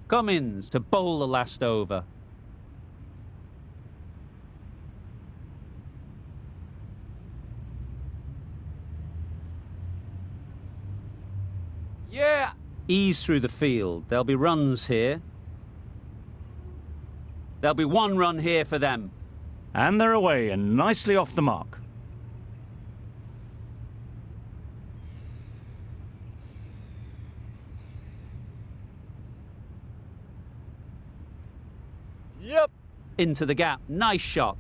Cummins to bowl the last over. Yeah! Ease through the field. There'll be runs here. There'll be 1 run here for them. And they're away and nicely off the mark. Yep! Into the gap. Nice shot.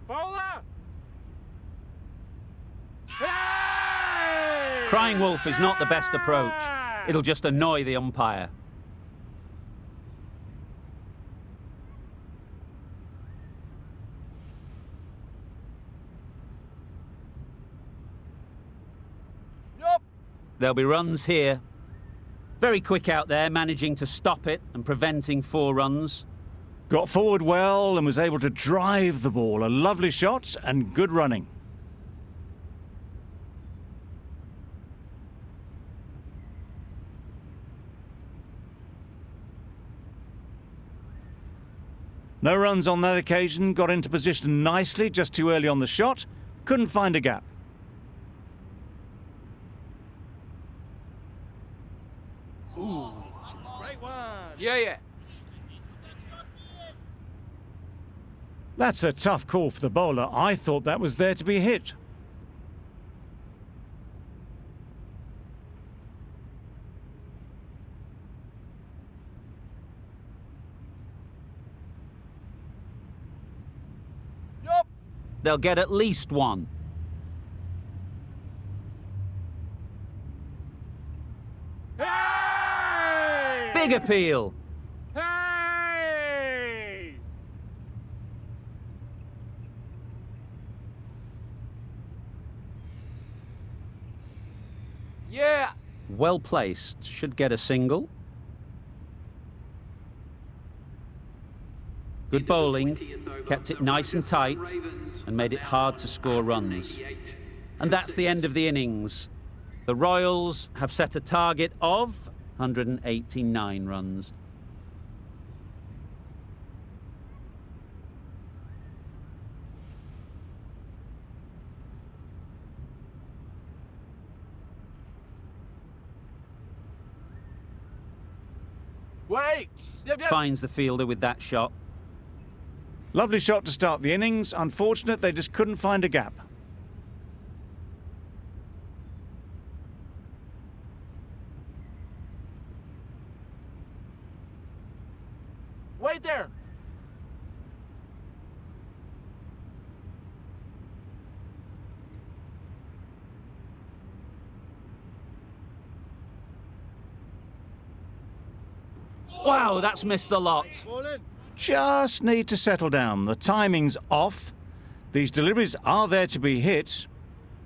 Bowler! Hey! Crying wolf is not the best approach. It'll just annoy the umpire. Yup! There'll be runs here. Very quick out there, managing to stop it and preventing 4 runs. Got forward well and was able to drive the ball. A lovely shot and good running. No runs on that occasion. Got into position nicely, just too early on the shot. Couldn't find a gap. Ooh. Great one. Yeah. That's a tough call for the bowler. I thought that was there to be hit. Yup! They'll get at least 1. Hey! Big appeal. Hey! Yeah! Well placed. Should get a single. Good bowling. Kept it nice and tight and made it hard to score runs. And that's the end of the innings. The Royals have set a target of 189 runs. Wait! Yep. Finds the fielder with that shot. Lovely shot to start the innings. Unfortunate they just couldn't find a gap. Wait there! Wow, that's missed the lot. Just need to settle down. The timing's off. These deliveries are there to be hit.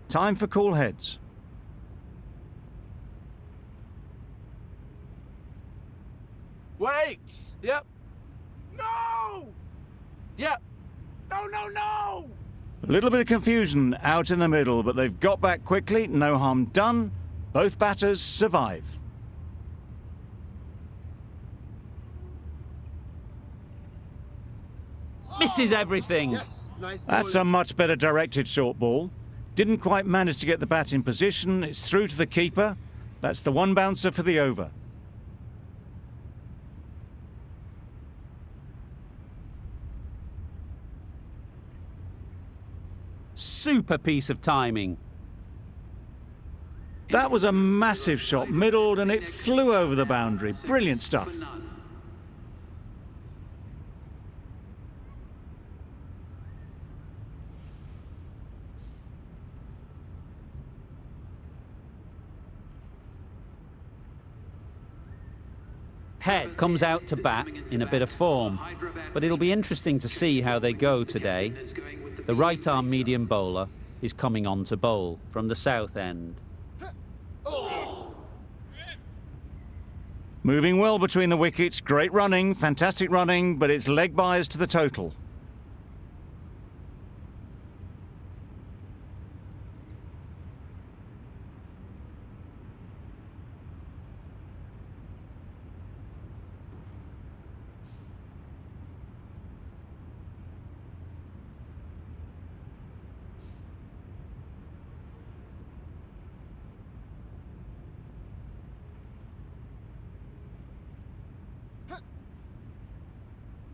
Time for cool heads. Wait! Yep. No! Yep. No! A little bit of confusion out in the middle, but they've got back quickly. No harm done. Both batters survive. Misses everything. Yes, nice ball. That's a much better directed short ball. Didn't quite manage to get the bat in position. It's through to the keeper. That's the 1 bouncer for the over. Super piece of timing. That was a massive shot, middled, and it flew over the boundary. Brilliant stuff. Head comes out to bat in a bit of form, but it'll be interesting to see how they go today. The right-arm medium bowler is coming on to bowl from the south end. Moving well between the wickets. Great running, fantastic running, but it's leg byes to the total.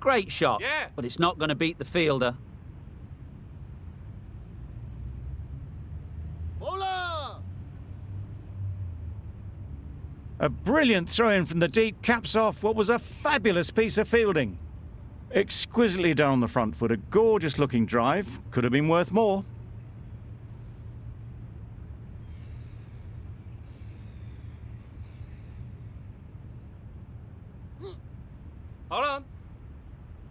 Great shot, Yeah. but it's not going to beat the fielder. Bowler! A brilliant throw-in from the deep caps off what was a fabulous piece of fielding. Exquisitely done on the front foot, a gorgeous-looking drive. Could have been worth more. Hold on.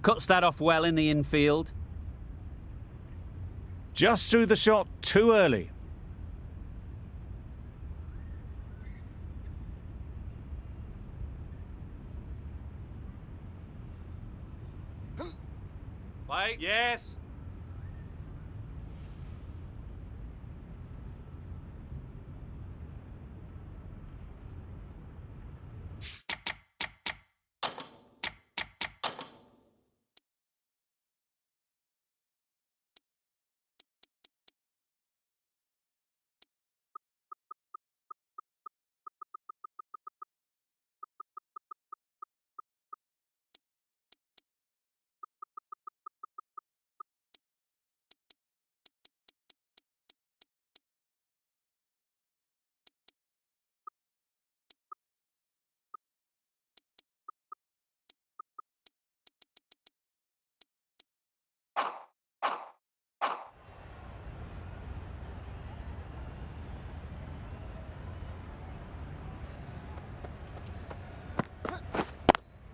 Cuts that off well in the infield. Just threw the shot too early. Wait. Yes.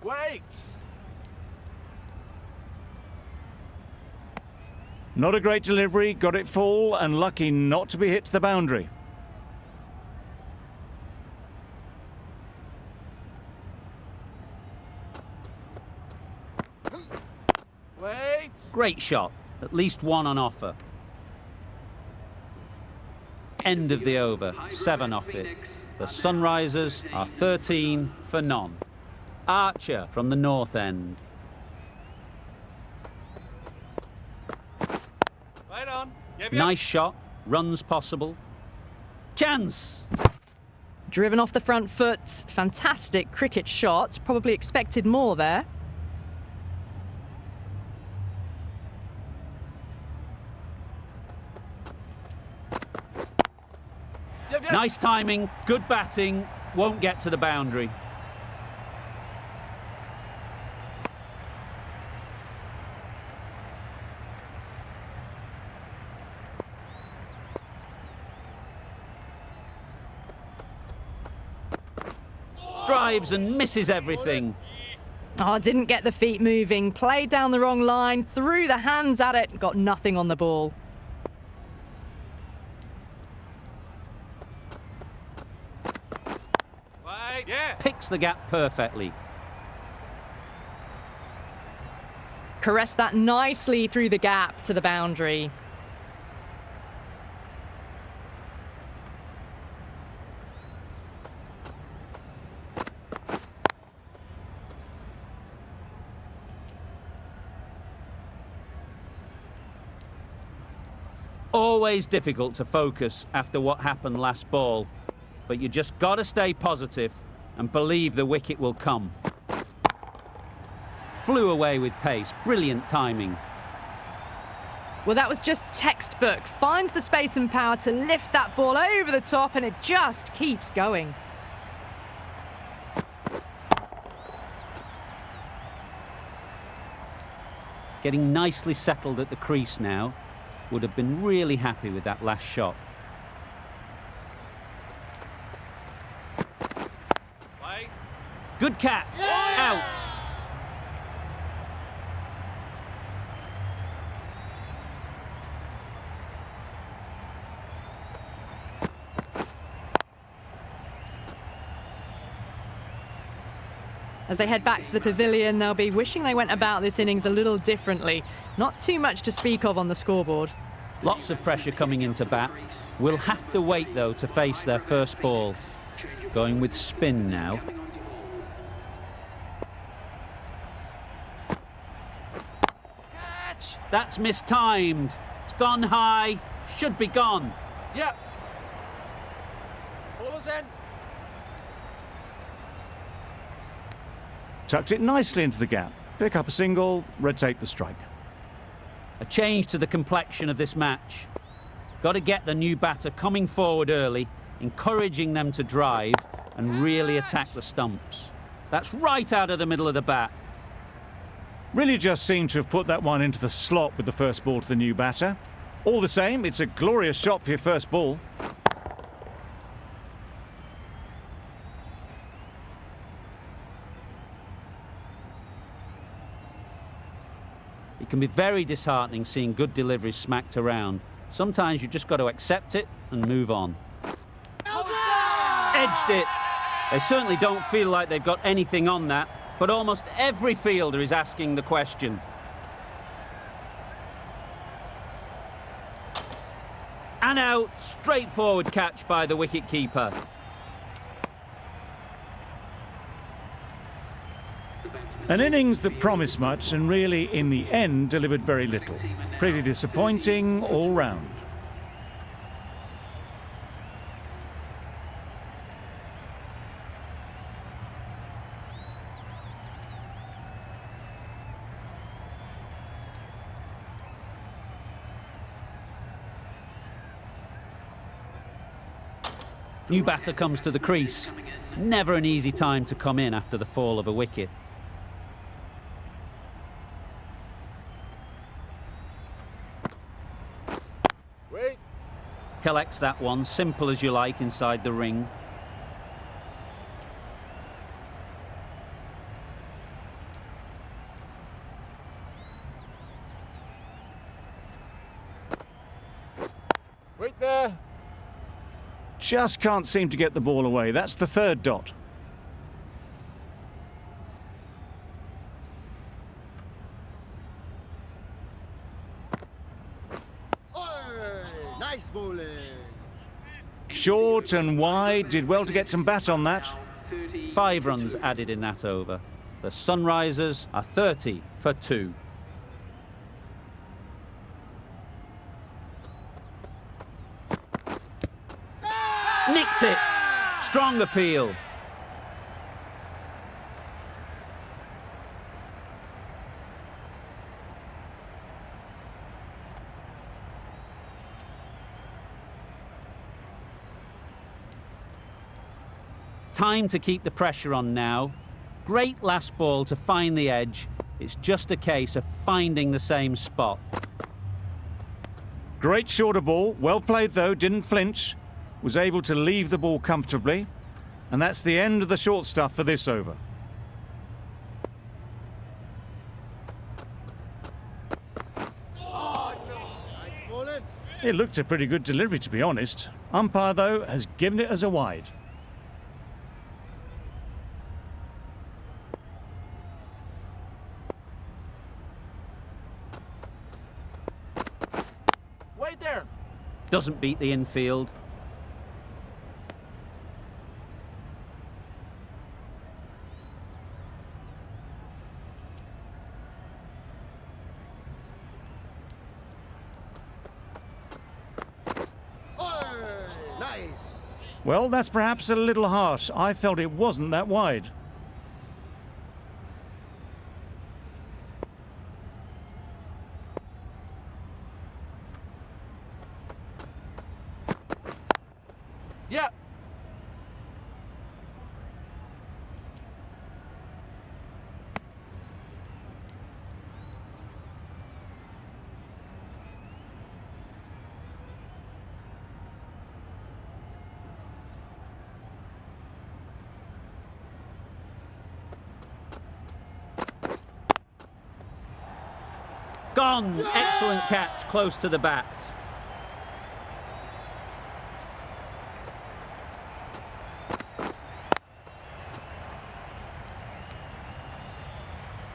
Wait! Not a great delivery, got it full and lucky not to be hit to the boundary. Wait! Great shot, at least one on offer. End of the over, 7 off it. The Sunrisers are 13 for none. Archer from the north end. Right on. Yep, yep. Nice shot, runs possible. Chance! Driven off the front foot, fantastic cricket shot, probably expected more there. Yep, yep. Nice timing, good batting, won't get to the boundary. Drives and misses everything. Oh, didn't get the feet moving, played down the wrong line, threw the hands at it, got nothing on the ball. Wait. Yeah. Picks the gap perfectly. Caressed that nicely through the gap to the boundary. Always difficult to focus after what happened last ball, but you just got to stay positive and believe the wicket will come. Flew away with pace, brilliant timing. Well, that was just textbook. Finds the space and power to lift that ball over the top, and it just keeps going. Getting nicely settled at the crease now. Would have been really happy with that last shot. Wait. Good catch. Out. As they head back to the pavilion, they'll be wishing they went about this innings a little differently. Not too much to speak of on the scoreboard. Lots of pressure coming into bat. We'll have to wait, though, to face their first ball. Going with spin now. Catch! That's mistimed. It's gone high. Should be gone. Yep. Bowler's end. Tucked it nicely into the gap. Pick up a single, rotate the strike. A change to the complexion of this match. Got to get the new batter coming forward early, encouraging them to drive and really attack the stumps. That's right out of the middle of the bat. Really just seemed to have put that one into the slot with the first ball to the new batter. All the same, it's a glorious shot for your first ball. It can be very disheartening seeing good deliveries smacked around. Sometimes you've just got to accept it and move on. Edged it. They certainly don't feel like they've got anything on that, but almost every fielder is asking the question. And out, straightforward catch by the wicket-keeper. An innings that promised much and really, in the end, delivered very little. Pretty disappointing all round. New batter comes to the crease. Never an easy time to come in after the fall of a wicket. Wait. Collects that one, simple as you like, inside the ring. Wait there. Just can't seem to get the ball away. That's the third dot. Nice bowling. Short and wide, did well to get some bat on that. 5 runs added in that over. The Sunrisers are 30 for 2. Nicked it. Strong appeal. Time to keep the pressure on now. Great last ball to find the edge. It's just a case of finding the same spot. Great shorter ball, well played though, didn't flinch. Was able to leave the ball comfortably. And that's the end of the short stuff for this over. Nice bowling. It looked a pretty good delivery, to be honest. Umpire, though, has given it as a wide. Wait there. Doesn't beat the infield. Nice. Well, that's perhaps a little harsh. I felt it wasn't that wide. Yeah. Gone. Excellent catch, close to the bat.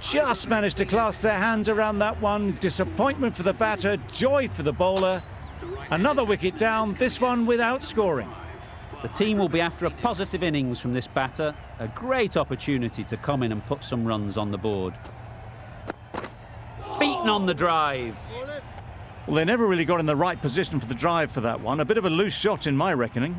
Just managed to clasp their hands around that one. Disappointment for the batter, joy for the bowler. Another wicket down, this one without scoring. The team will be after a positive innings from this batter. A great opportunity to come in and put some runs on the board. Beaten on the drive. Well, they never really got in the right position for the drive for that one. A bit of a loose shot in my reckoning.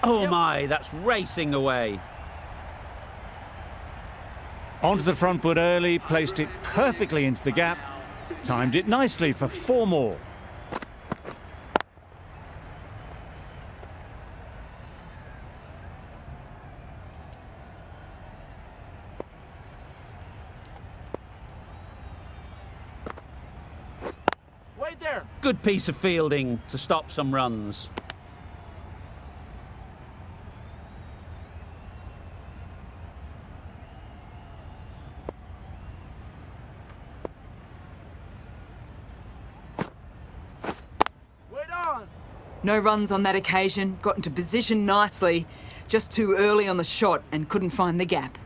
Oh my, that's racing away. Onto the front foot early, placed it perfectly into the gap, timed it nicely for 4 more. Wait there. Good piece of fielding to stop some runs. No runs on that occasion, got into position nicely, just too early on the shot and couldn't find the gap.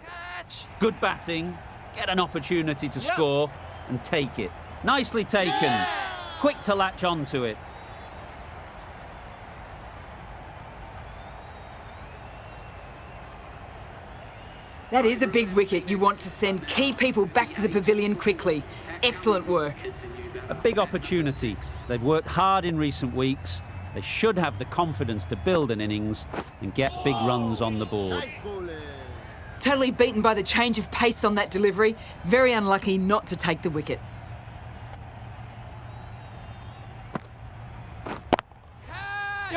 Catch! Good batting, get an opportunity to score and take it. Nicely taken, quick to latch onto it. That is a big wicket. You want to send key people back to the pavilion quickly. Excellent work. A big opportunity. They've worked hard in recent weeks. They should have the confidence to build an innings and get big runs on the board. Nice bowling. Totally beaten by the change of pace on that delivery. Very unlucky not to take the wicket.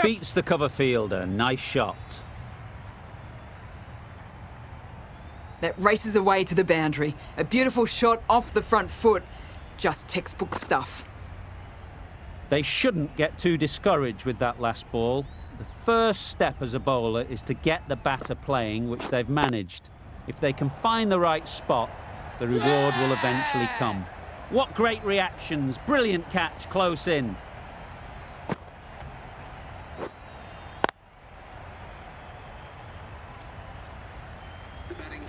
Beats the cover fielder. Nice shot. That races away to the boundary. A beautiful shot off the front foot. Just textbook stuff. They shouldn't get too discouraged with that last ball. The first step as a bowler is to get the batter playing, which they've managed. If they can find the right spot, the reward will eventually come. What great reactions. Brilliant catch close in.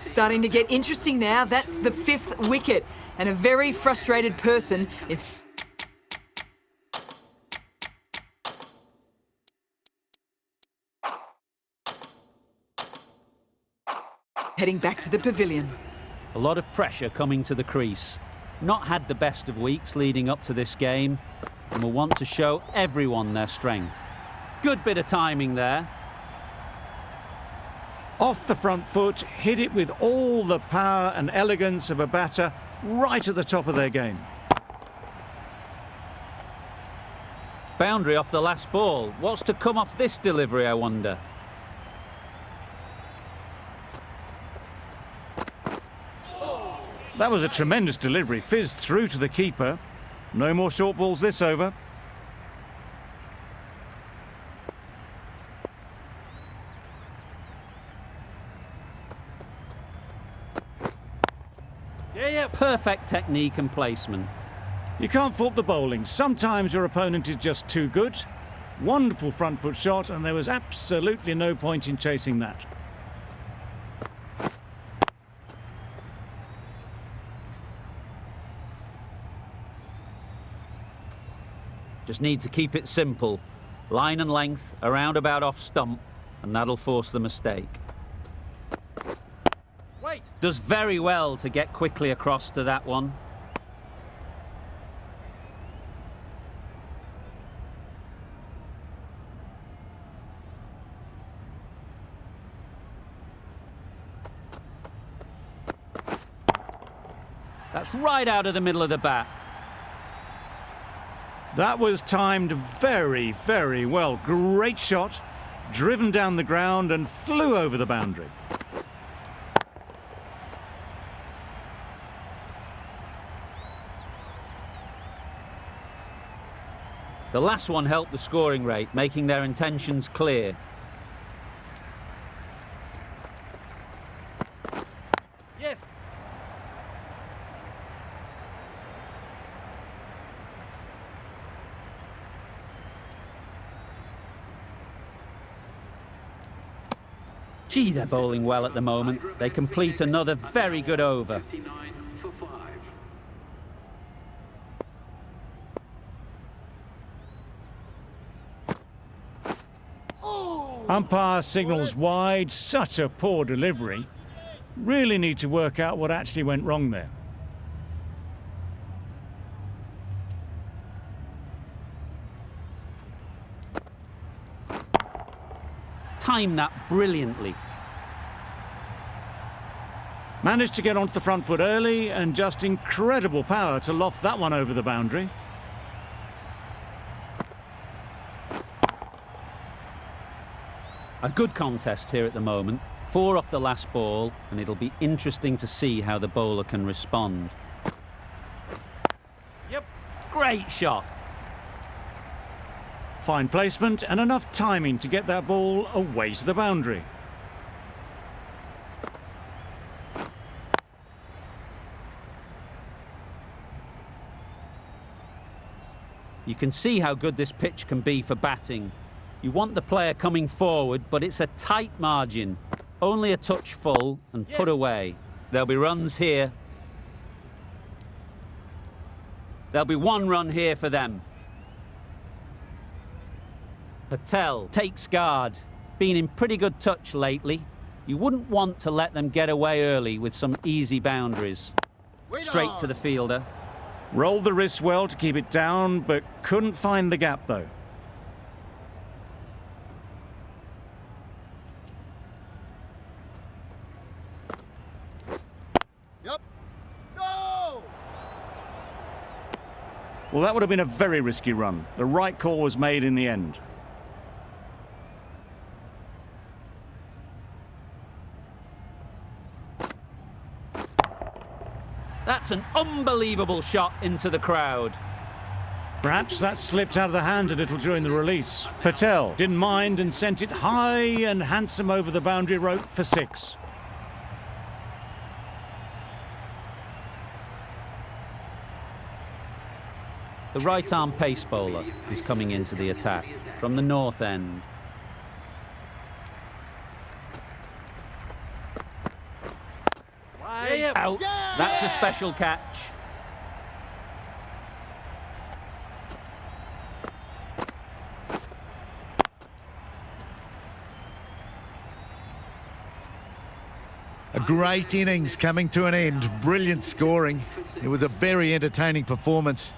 Starting to get interesting now. That's the 5th wicket. And a very frustrated person is heading back to the pavilion. A lot of pressure coming to the crease. Not had the best of weeks leading up to this game and will want to show everyone their strength. Good bit of timing there. Off the front foot, hit it with all the power and elegance of a batter right at the top of their game. Boundary off the last ball. What's to come off this delivery, I wonder? That was a tremendous delivery, fizzed through to the keeper. No more short balls this over. Perfect technique and placement. You can't fault the bowling. Sometimes your opponent is just too good. Wonderful front foot shot, and there was absolutely no point in chasing that. Just need to keep it simple. Line and length, around about off stump, and that'll force the mistake. Does very well to get quickly across to that one. That's right out of the middle of the bat. That was timed very, very well. Great shot, driven down the ground and flew over the boundary. The last one helped the scoring rate, making their intentions clear. Yes. Gee, they're bowling well at the moment. They complete another very good over. Umpire signals wide. Such a poor delivery. Really need to work out what actually went wrong there. timed that brilliantly. Managed to get onto the front foot early and just incredible power to loft that one over the boundary. A good contest here at the moment. 4 off the last ball, and it'll be interesting to see how the bowler can respond. Yep. Great shot. Fine placement and enough timing to get that ball away to the boundary. You can see how good this pitch can be for batting. You want the player coming forward, but it's a tight margin. Only a touch full and put away. There'll be runs here. There'll be 1 run here for them. Patel takes guard. Been in pretty good touch lately. You wouldn't want to let them get away early with some easy boundaries. Straight to the fielder. Rolled the wrist well to keep it down, but couldn't find the gap though. Yep. No! Well, that would have been a very risky run. The right call was made in the end. That's an unbelievable shot into the crowd. Perhaps that slipped out of the hand a little during the release. Patel didn't mind and sent it high and handsome over the boundary rope for 6. The right-arm pace bowler is coming into the attack from the north end. Out. That's a special catch. A great innings coming to an end. Brilliant scoring. It was a very entertaining performance,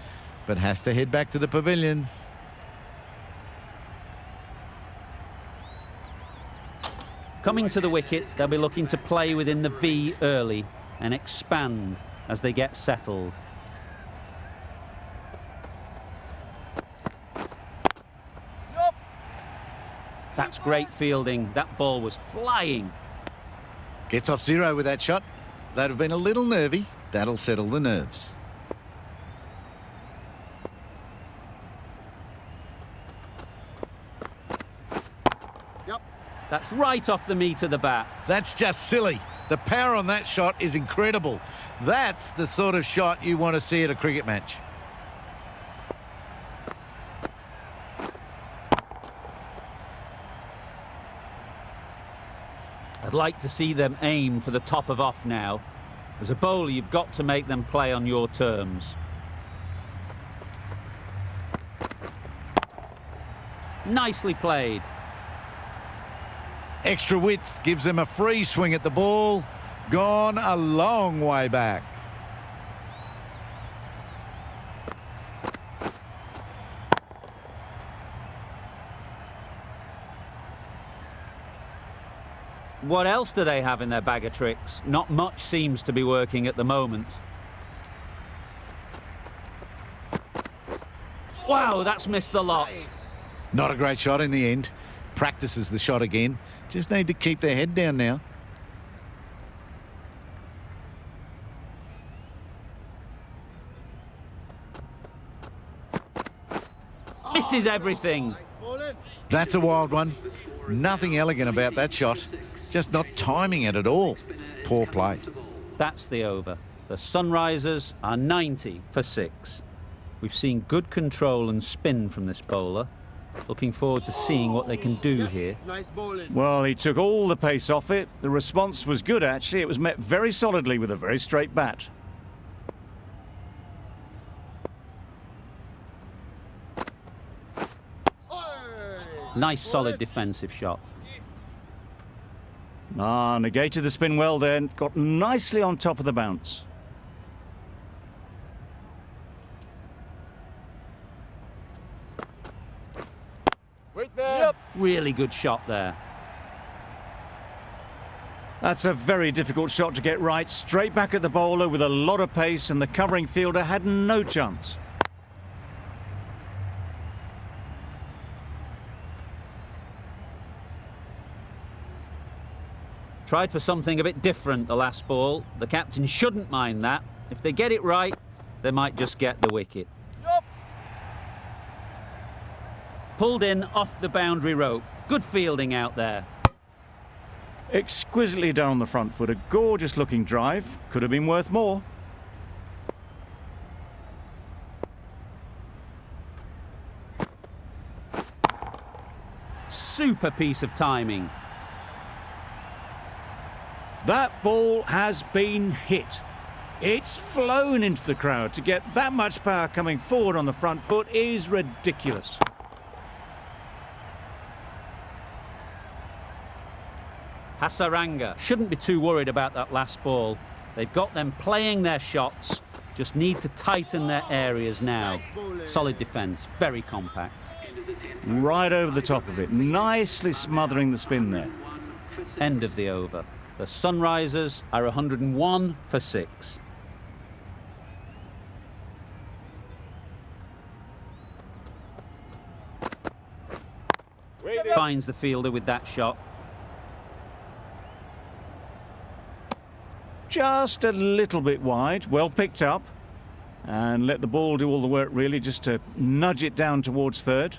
but has to head back to the pavilion. Coming to the wicket, they'll be looking to play within the V early and expand as they get settled. That's great fielding. That ball was flying. Gets off 0 with that shot. That'd have been a little nervy. That'll settle the nerves. That's right off the meat of the bat. That's just silly. The power on that shot is incredible. That's the sort of shot you want to see at a cricket match. I'd like to see them aim for the top of off now. As a bowler, you've got to make them play on your terms. Nicely played. Extra width gives them a free swing at the ball. Gone a long way back. What else do they have in their bag of tricks? Not much seems to be working at the moment. Wow, that's missed the lot. Not a great shot in the end. Practices the shot again. Just need to keep their head down now. Misses everything. That's a wild one. Nothing elegant about that shot. Just not timing it at all. Poor play. That's the over. The Sunrisers are 90 for 6. We've seen good control and spin from this bowler. Looking forward to seeing what they can do here. Nice bowling. Well, he took all the pace off it. The response was good, actually. It was met very solidly with a very straight bat. Nice solid defensive shot. Negated the spin well then. Got nicely on top of the bounce. Wait there. Really good shot there. That's a very difficult shot to get right. Straight back at the bowler with a lot of pace, and the covering fielder had no chance. Tried for something a bit different the last ball. The captain shouldn't mind that. If they get it right, they might just get the wicket. Yup. Pulled in off the boundary rope. Good fielding out there. Exquisitely down the front foot. A gorgeous looking drive. Could have been worth more. Super piece of timing. That ball has been hit. It's flown into the crowd. To get that much power coming forward on the front foot is ridiculous. Hasaranga shouldn't be too worried about that last ball. They've got them playing their shots. Just need to tighten their areas now. Solid defence, very compact. Right over the top of it. Nicely smothering the spin there. End of the over. The Sunrisers are 101 for 6. Finds the fielder with that shot. Just a little bit wide. Well picked up. And let the ball do all the work, really, just to nudge it down towards third.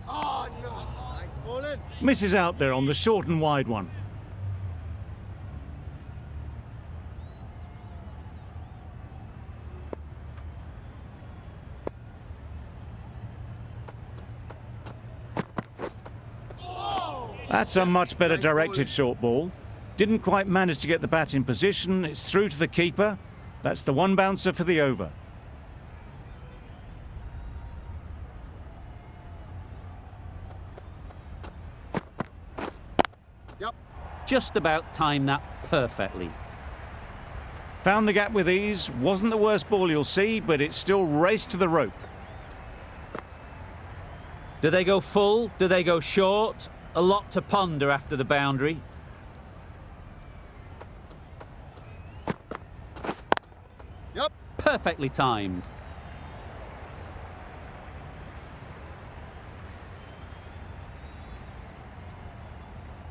Oh, no. Nice bowling. Misses out there on the short and wide one. That's a much better directed short ball. Didn't quite manage to get the bat in position. It's through to the keeper. That's the one bouncer for the over. Yep. Just about timed that perfectly. Found the gap with ease. Wasn't the worst ball you'll see, but it still raced to the rope. Do they go full? Do they go short? A lot to ponder after the boundary. Yep. Perfectly timed.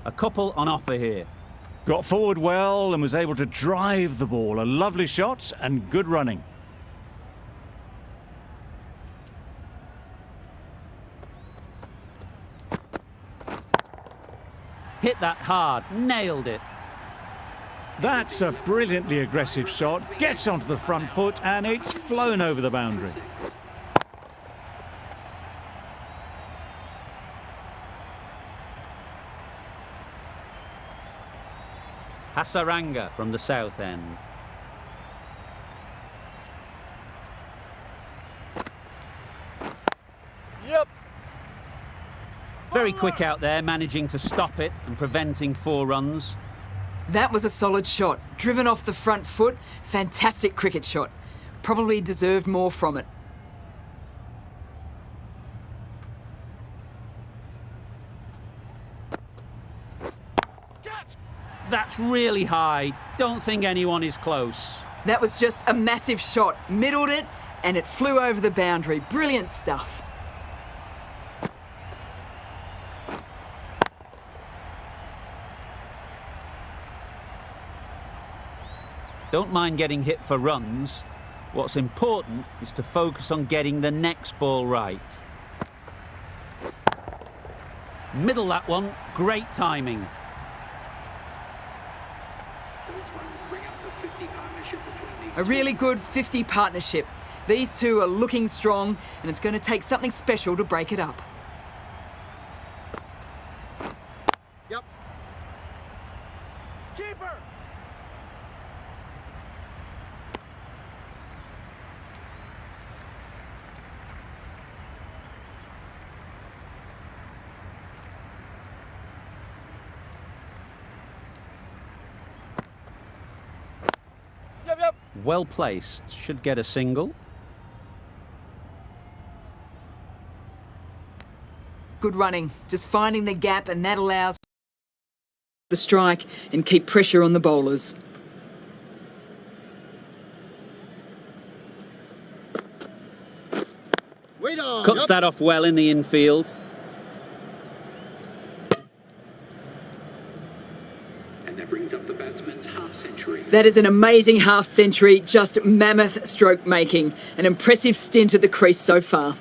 A couple on offer here. Got forward well and was able to drive the ball. A lovely shot and good running. Hit that hard, nailed it. That's a brilliantly aggressive shot. Gets onto the front foot and it's flown over the boundary. Hasaranga from the south end. Yep. Very quick out there, managing to stop it and preventing 4 runs. That was a solid shot. Driven off the front foot. Fantastic cricket shot. Probably deserved more from it. That's really high. Don't think anyone is close. That was just a massive shot. Middled it and it flew over the boundary. Brilliant stuff. Don't mind getting hit for runs. What's important is to focus on getting the next ball right. Middle that one, great timing. A really good 50 partnership. These two are looking strong and it's going to take something special to break it up. Yep. Keeper. Yep, yep. Well placed, should get a single. Good running, just finding the gap, and that allows the strike and keep pressure on the bowlers. Wait on. Cuts that off well in the infield. And that brings up the batsman's half-century. That is an amazing half-century, just mammoth stroke making. An impressive stint at the crease so far.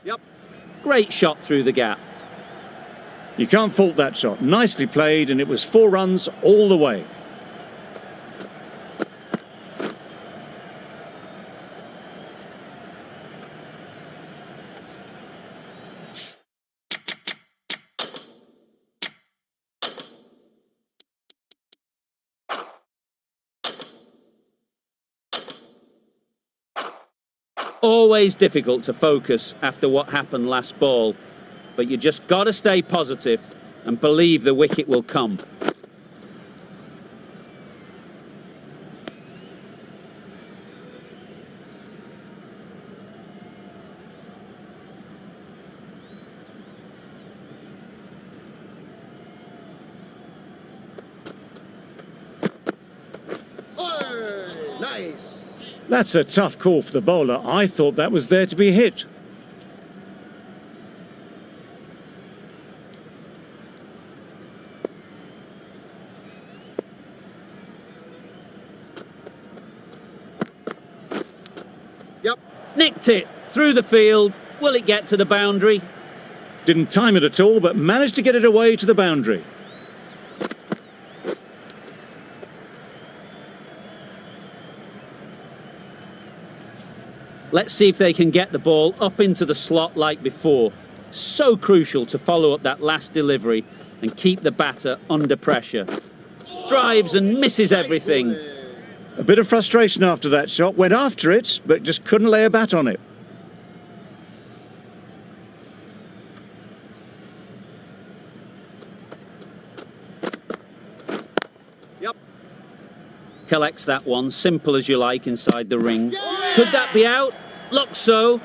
Yep. Great shot through the gap. You can't fault that shot. Nicely played, and it was 4 runs all the way. Always difficult to focus after what happened last ball, but you just got to stay positive and believe the wicket will come. Oh, nice. That's a tough call for the bowler. I thought that was there to be hit. Yep. Nicked it through the field. Will it get to the boundary? Didn't time it at all, but managed to get it away to the boundary. Let's see if they can get the ball up into the slot like before. So crucial to follow up that last delivery and keep the batter under pressure. Drives and misses everything. A bit of frustration after that shot. Went after it, but just couldn't lay a bat on it. Yep. Collects that one, simple as you like, inside the ring. Could that be out? Looks so.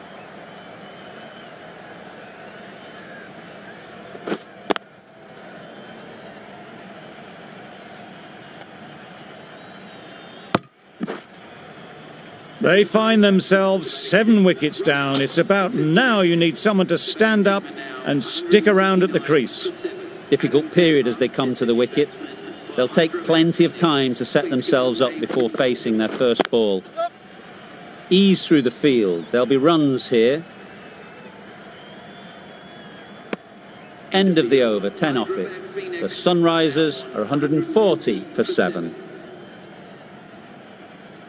They find themselves 7 wickets down. It's about now you need someone to stand up and stick around at the crease. Difficult period as they come to the wicket. They'll take plenty of time to set themselves up before facing their first ball. Ease through the field. There'll be runs here. End of the over, 10 off it. The Sunrisers are 140 for 7.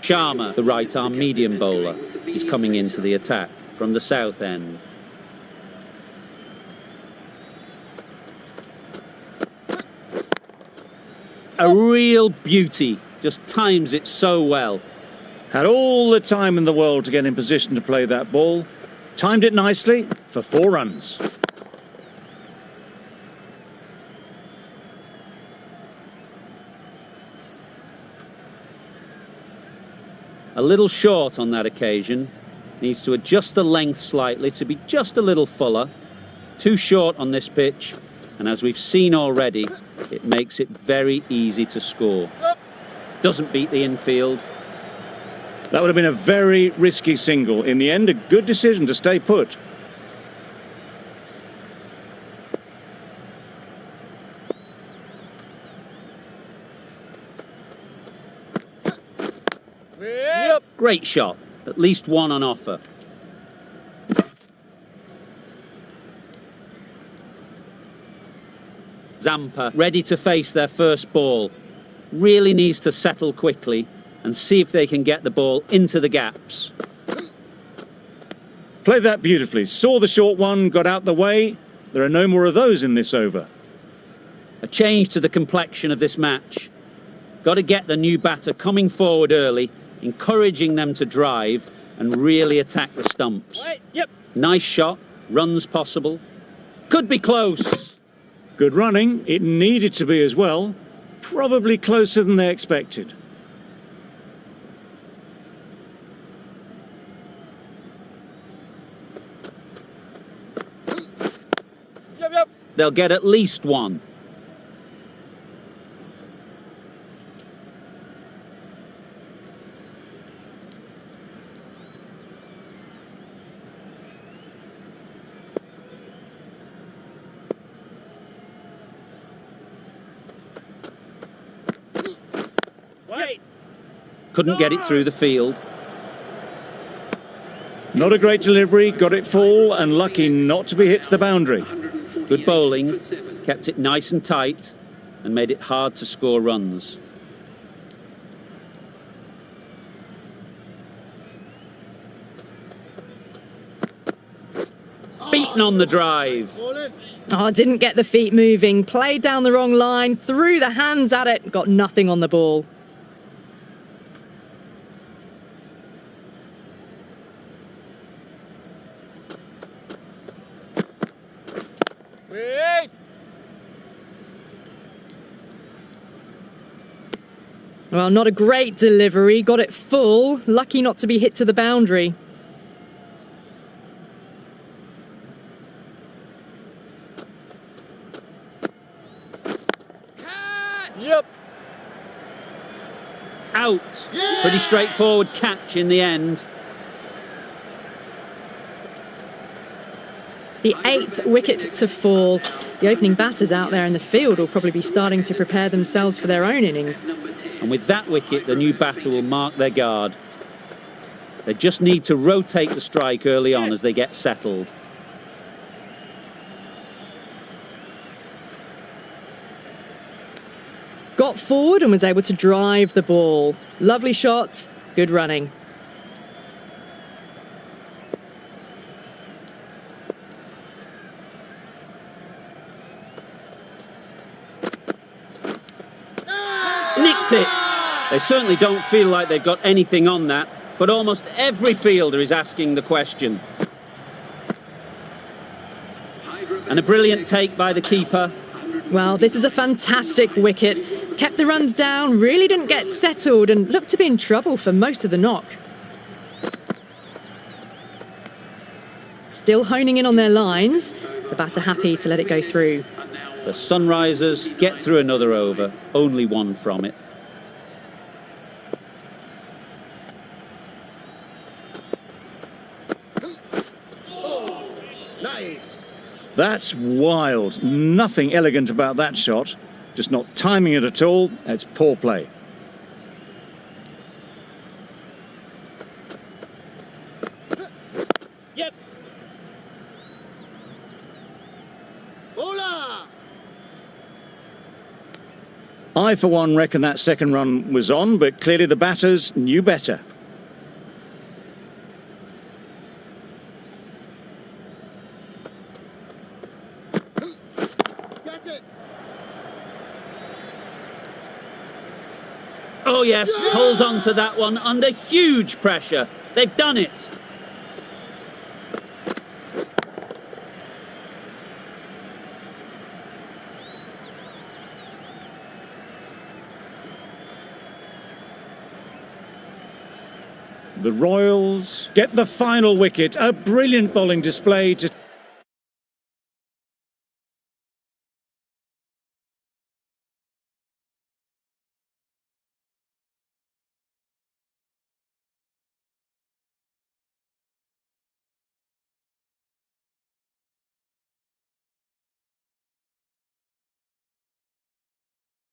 Sharma, the right-arm medium bowler, is coming into the attack from the south end. A real beauty, just times it so well. Had all the time in the world to get in position to play that ball. Timed it nicely for 4 runs. A little short on that occasion. Needs to adjust the length slightly to be just a little fuller. Too short on this pitch, and as we've seen already, it makes it very easy to score. Doesn't beat the infield. That would have been a very risky single. In the end, a good decision to stay put. Yep. Great shot, at least one on offer. Zampa ready to face their first ball. Really needs to settle quickly and see if they can get the ball into the gaps. Played that beautifully. Saw the short one, got out the way. There are no more of those in this over. A change to the complexion of this match. Got to get the new batter coming forward early, encouraging them to drive and really attack the stumps. Yep. Nice shot, runs possible. Could be close. Good running. It needed to be as well. Probably closer than they expected. Yep. They'll get at least one. Wait. Couldn't get it through the field. Not a great delivery, got it full and lucky not to be hit to the boundary. Good bowling, kept it nice and tight and made it hard to score runs. Beaten on the drive. Oh, didn't get the feet moving, played down the wrong line, threw the hands at it, got nothing on the ball. Wait. Well, not a great delivery, got it full, lucky not to be hit to the boundary. Yep. Out. Pretty straightforward catch in the end. The 8th wicket to fall. The opening batters out there in the field will probably be starting to prepare themselves for their own innings. And with that wicket, the new batter will mark their guard. They just need to rotate the strike early on as they get settled. Got forward and was able to drive the ball. Lovely shot, good running. Nicked it. They certainly don't feel like they've got anything on that, but almost every fielder is asking the question. And a brilliant take by the keeper. Well, this is a fantastic wicket. Kept the runs down, really didn't get settled and looked to be in trouble for most of the knock. Still honing in on their lines. The batter happy to let it go through. The Sunrisers get through another over, only one from it. Nice. That's wild. Nothing elegant about that shot. Just not timing it at all. It's poor play. Yep. Bowler. I, for one, reckon that second run was on, but clearly the batters knew better. Get it. Oh yes, holds on to that one under huge pressure. They've done it. The Royals get the final wicket. A brilliant bowling display to